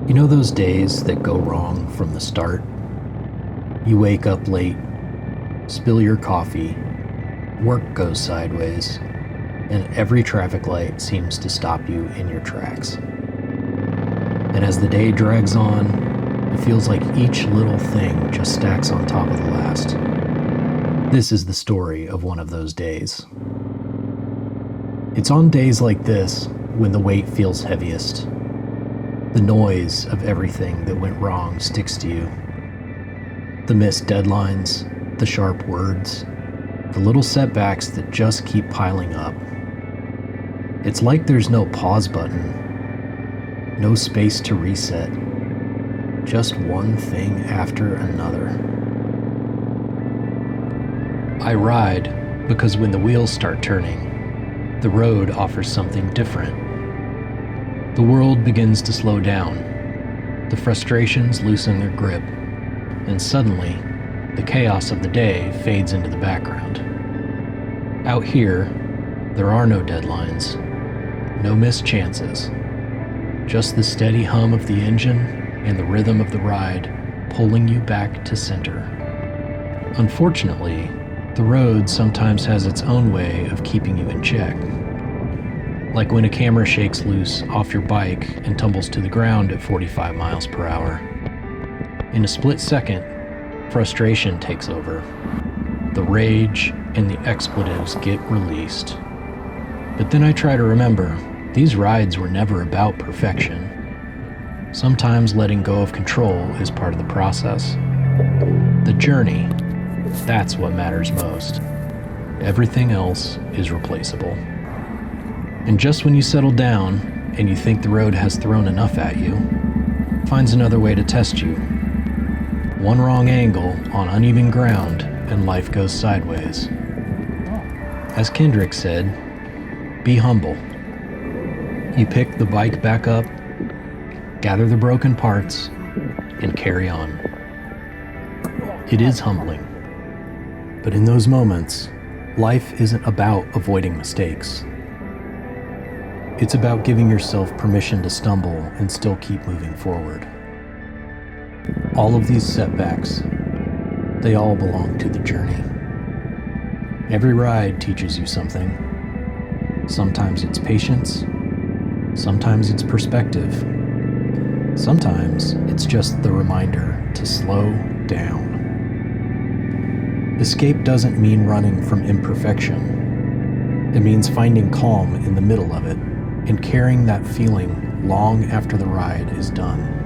You know those days that go wrong from the start? You wake up late, spill your coffee, work goes sideways, and every traffic light seems to stop you in your tracks. And as the day drags on, it feels like each little thing just stacks on top of the last. This is the story of one of those days. It's on days like this when the weight feels heaviest. The noise of everything that went wrong sticks to you. The missed deadlines, the sharp words, the little setbacks that just keep piling up. It's like there's no pause button, no space to reset, just one thing after another. I ride because when the wheels start turning, the road offers something different. The world begins to slow down, the frustrations loosen their grip, and suddenly, the chaos of the day fades into the background. Out here, there are no deadlines, no missed chances, just the steady hum of the engine and the rhythm of the ride pulling you back to center. Unfortunately, the road sometimes has its own way of keeping you in check. Like when a camera shakes loose off your bike and tumbles to the ground at 45 miles per hour. In a split second, frustration takes over. The rage and the expletives get released. But then I try to remember, these rides were never about perfection. Sometimes letting go of control is part of the process. The journey, that's what matters most. Everything else is replaceable. And just when you settle down and you think the road has thrown enough at you, it finds another way to test you. One wrong angle on uneven ground and life goes sideways. As Kendrick said, be humble. You pick the bike back up, gather the broken parts, and carry on. It is humbling. But in those moments, life isn't about avoiding mistakes. It's about giving yourself permission to stumble and still keep moving forward. All of these setbacks, they all belong to the journey. Every ride teaches you something. Sometimes it's patience, sometimes it's perspective, sometimes it's just the reminder to slow down. Escape doesn't mean running from imperfection. It means finding calm in the middle of it and carrying that feeling long after the ride is done.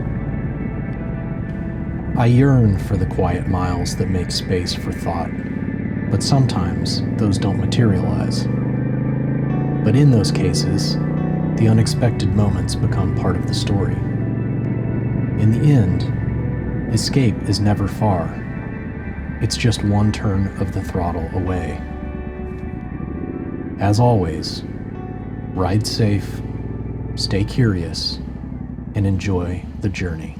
I yearn for the quiet miles that make space for thought, but sometimes those don't materialize. But in those cases, the unexpected moments become part of the story. In the end, escape is never far. It's just one turn of the throttle away. As always, ride safe, stay curious, and enjoy the journey.